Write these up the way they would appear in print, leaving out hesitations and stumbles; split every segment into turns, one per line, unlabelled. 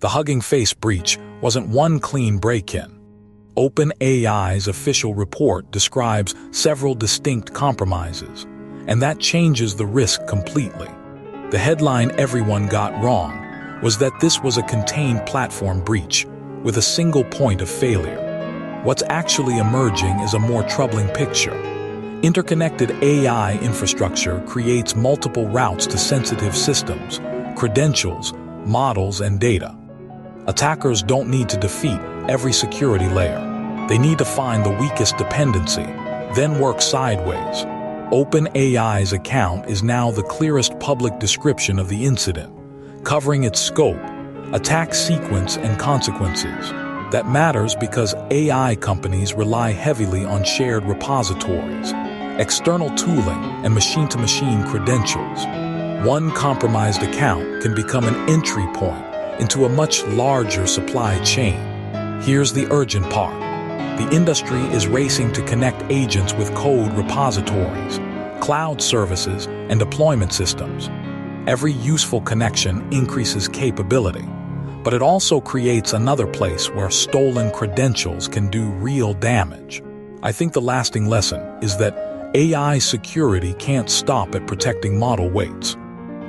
The Hugging Face breach wasn't one clean break-in. OpenAI's official report describes several distinct compromises, and that changes the risk completely. The headline everyone got wrong was that this was a contained platform breach with a single point of failure. What's actually emerging is a more troubling picture. Interconnected AI infrastructure creates multiple routes to sensitive systems, credentials, models, and data. Attackers don't need to defeat every security layer. They need to find the weakest dependency, then work sideways. OpenAI's account is now the clearest public description of the incident, covering its scope, attack sequence, and consequences. That matters because AI companies rely heavily on shared repositories, external tooling, and machine-to-machine credentials. One compromised account can become an entry point into a much larger supply chain. Here's the urgent part. The industry is racing to connect agents with code repositories, cloud services, and deployment systems. Every useful connection increases capability, but it also creates another place where stolen credentials can do real damage. I think the lasting lesson is that AI security can't stop at protecting model weights.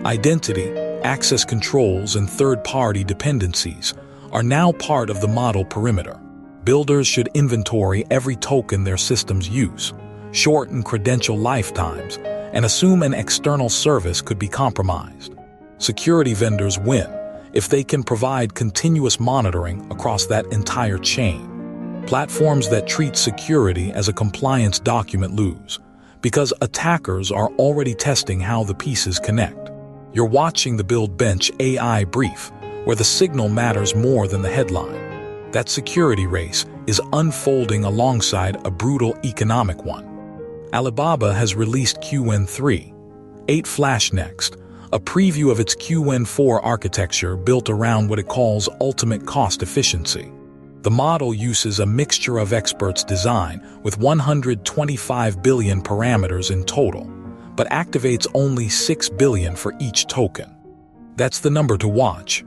Identity, access controls, and third-party dependencies are now part of the model perimeter. Builders should inventory every token their systems use, shorten credential lifetimes, and assume an external service could be compromised. Security vendors win if they can provide continuous monitoring across that entire chain. Platforms that treat security as a compliance document lose, because attackers are already testing how the pieces connect. You're watching the Build Bench AI brief, where the signal matters more than the headline. That security race is unfolding alongside a brutal economic one. Alibaba has released Qwen3.8-Flash-Next, a preview of its Qwen4 architecture built around what it calls ultimate cost efficiency. The model uses a mixture of experts' design with 125 billion parameters in total, but activates only 6 billion for each token. That's the number to watch.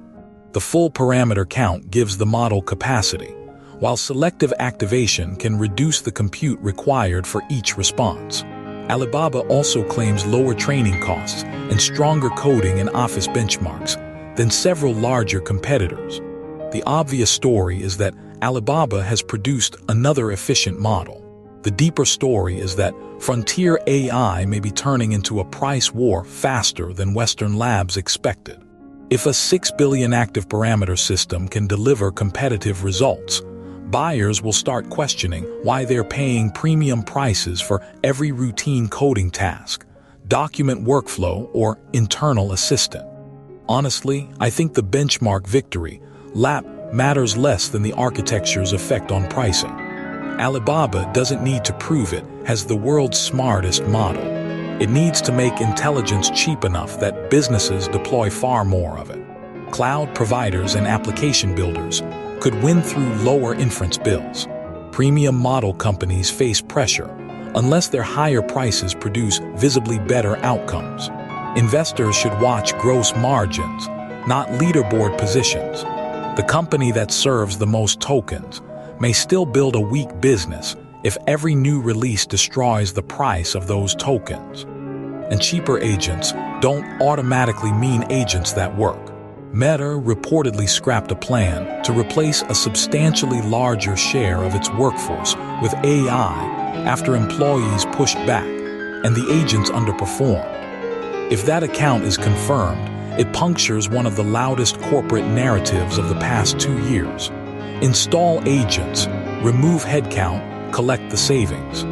The full parameter count gives the model capacity, while selective activation can reduce the compute required for each response. Alibaba also claims lower training costs and stronger coding and office benchmarks than several larger competitors. The obvious story is that Alibaba has produced another efficient model. The deeper story is that frontier AI may be turning into a price war faster than Western labs expected. If a 6 billion active parameter system can deliver competitive results, buyers will start questioning why they're paying premium prices for every routine coding task, document workflow, or internal assistant. Honestly, I think the benchmark victory lap matters less than the architecture's effect on pricing. Alibaba doesn't need to prove it has the world's smartest model. It needs to make intelligence cheap enough that businesses deploy far more of it. Cloud providers and application builders could win through lower inference bills. Premium model companies face pressure unless their higher prices produce visibly better outcomes. Investors should watch gross margins, not leaderboard positions. The company that serves the most tokens may still build a weak business if every new release destroys the price of those tokens. And cheaper agents don't automatically mean agents that work. Meta reportedly scrapped a plan to replace a substantially larger share of its workforce with AI after employees pushed back and the agents underperformed. If that account is confirmed, it punctures one of the loudest corporate narratives of the past 2 years. Install agents, remove headcount, collect the savings.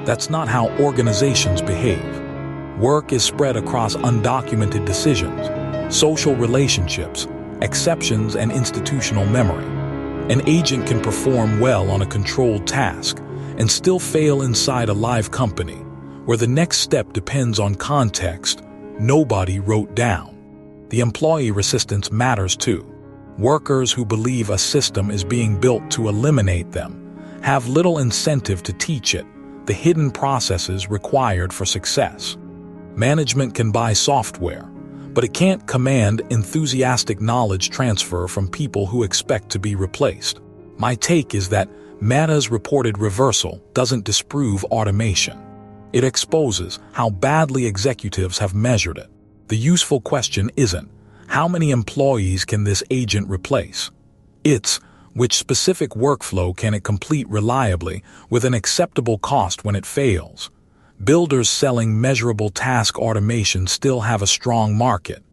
That's not how organizations behave. Work is spread across undocumented decisions, social relationships, exceptions, and institutional memory. An agent can perform well on a controlled task and still fail inside a live company, where the next step depends on context nobody wrote down. The employee resistance matters too. Workers who believe a system is being built to eliminate them have little incentive to teach it the hidden processes required for success. Management can buy software, but it can't command enthusiastic knowledge transfer from people who expect to be replaced. My take is that Meta's reported reversal doesn't disprove automation. It exposes how badly executives have measured it. The useful question isn't, how many employees can this agent replace? It's, which specific workflow can it complete reliably with an acceptable cost when it fails? Builders selling measurable task automation still have a strong market.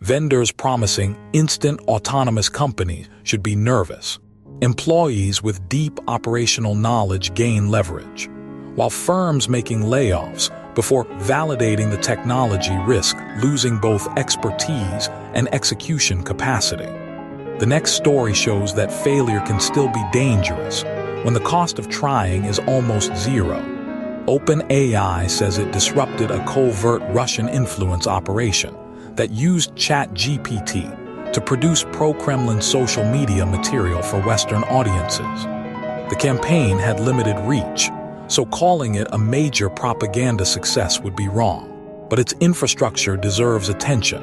Vendors promising instant autonomous companies should be nervous. Employees with deep operational knowledge gain leverage, while firms making layoffs before validating the technology risk losing both expertise and execution capacity. The next story shows that failure can still be dangerous when the cost of trying is almost zero. OpenAI says it disrupted a covert Russian influence operation that used ChatGPT to produce pro-Kremlin social media material for Western audiences. The campaign had limited reach, so calling it a major propaganda success would be wrong. But its infrastructure deserves attention.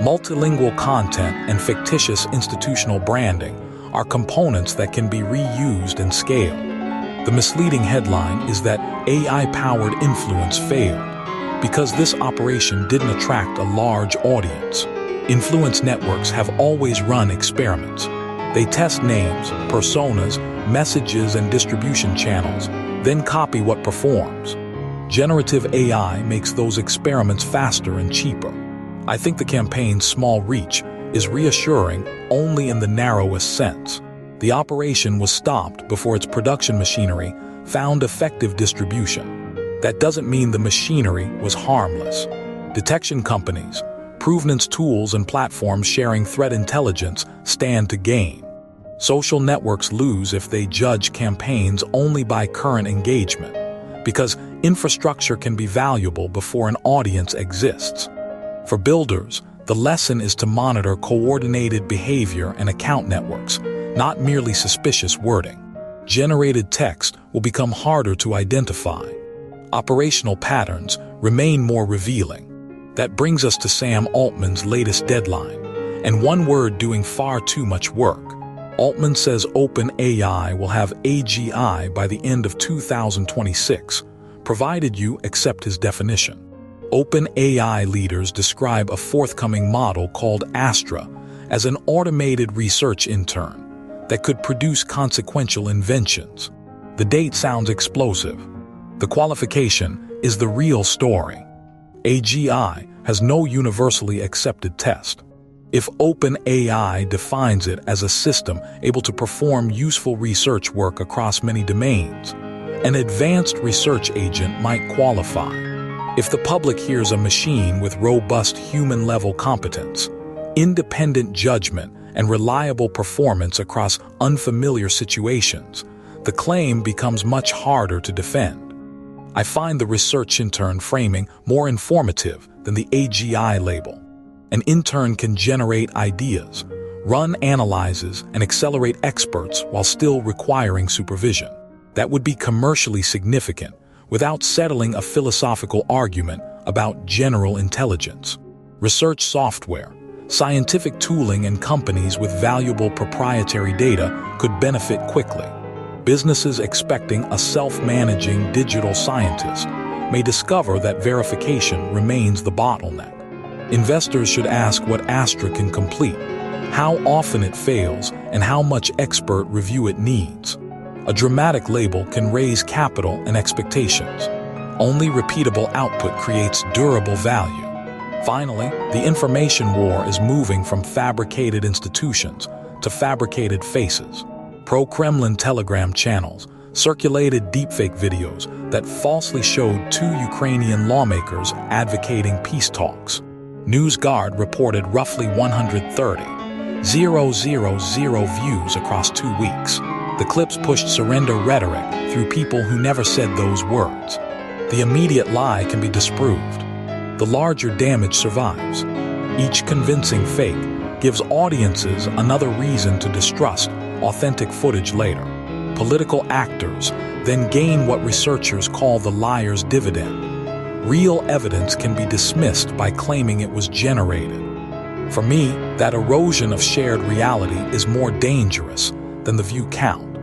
Multilingual content and fictitious institutional branding are components that can be reused and scaled. The misleading headline is that AI-powered influence failed because this operation didn't attract a large audience. Influence networks have always run experiments. They test names, personas, messages, and distribution channels, then copy what performs. Generative AI makes those experiments faster and cheaper. I think the campaign's small reach is reassuring only in the narrowest sense. The operation was stopped before its production machinery found effective distribution. That doesn't mean the machinery was harmless. Detection companies, provenance tools, and platforms sharing threat intelligence stand to gain. Social networks lose if they judge campaigns only by current engagement, because infrastructure can be valuable before an audience exists. For builders, the lesson is to monitor coordinated behavior and account networks, not merely suspicious wording. Generated text will become harder to identify. Operational patterns remain more revealing. That brings us to Sam Altman's latest deadline, and one word doing far too much work. Altman says OpenAI will have AGI by the end of 2026, provided you accept his definition. OpenAI leaders describe a forthcoming model called Astra as an automated research intern that could produce consequential inventions. The date sounds explosive. The qualification is the real story. AGI has no universally accepted test. If OpenAI defines it as a system able to perform useful research work across many domains, an advanced research agent might qualify. If the public hears a machine with robust human-level competence, independent judgment, and reliable performance across unfamiliar situations, the claim becomes much harder to defend. I find the research intern framing more informative than the AGI label. An intern can generate ideas, run analyses, and accelerate experts while still requiring supervision. That would be commercially significant without settling a philosophical argument about general intelligence. Research software, scientific tooling, and companies with valuable proprietary data could benefit quickly. Businesses expecting a self-managing digital scientist may discover that verification remains the bottleneck. Investors should ask what Astra can complete, how often it fails, and how much expert review it needs. A dramatic label can raise capital and expectations. Only repeatable output creates durable value. Finally, the information war is moving from fabricated institutions to fabricated faces. Pro-Kremlin Telegram channels circulated deepfake videos that falsely showed two Ukrainian lawmakers advocating peace talks. NewsGuard reported roughly 130,000 views across 2 weeks. The clips pushed surrender rhetoric through people who never said those words. The immediate lie can be disproved. The larger damage survives. Each convincing fake gives audiences another reason to distrust authentic footage later. Political actors then gain what researchers call the liar's dividend. Real evidence can be dismissed by claiming it was generated. For me, that erosion of shared reality is more dangerous than the view count.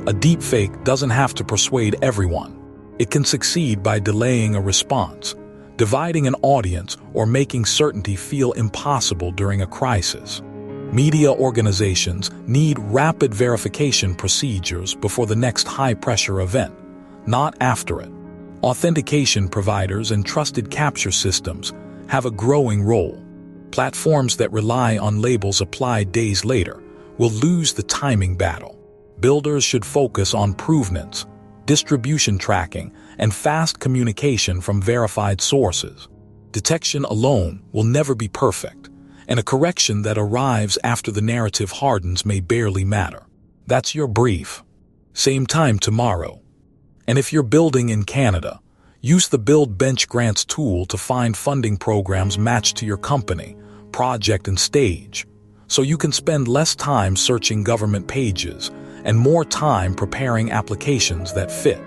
A deepfake doesn't have to persuade everyone. It can succeed by delaying a response, dividing an audience, or making certainty feel impossible during a crisis. Media organizations need rapid verification procedures before the next high-pressure event, not after it. Authentication providers and trusted capture systems have a growing role. Platforms that rely on labels applied days later will lose the timing battle. Builders should focus on provenance, distribution tracking, and fast communication from verified sources. Detection alone will never be perfect, and a correction that arrives after the narrative hardens may barely matter. That's your brief. Same time tomorrow. And if you're building in Canada, use the Build Bench Grants tool to find funding programs matched to your company, project, and stage, so you can spend less time searching government pages and more time preparing applications that fit.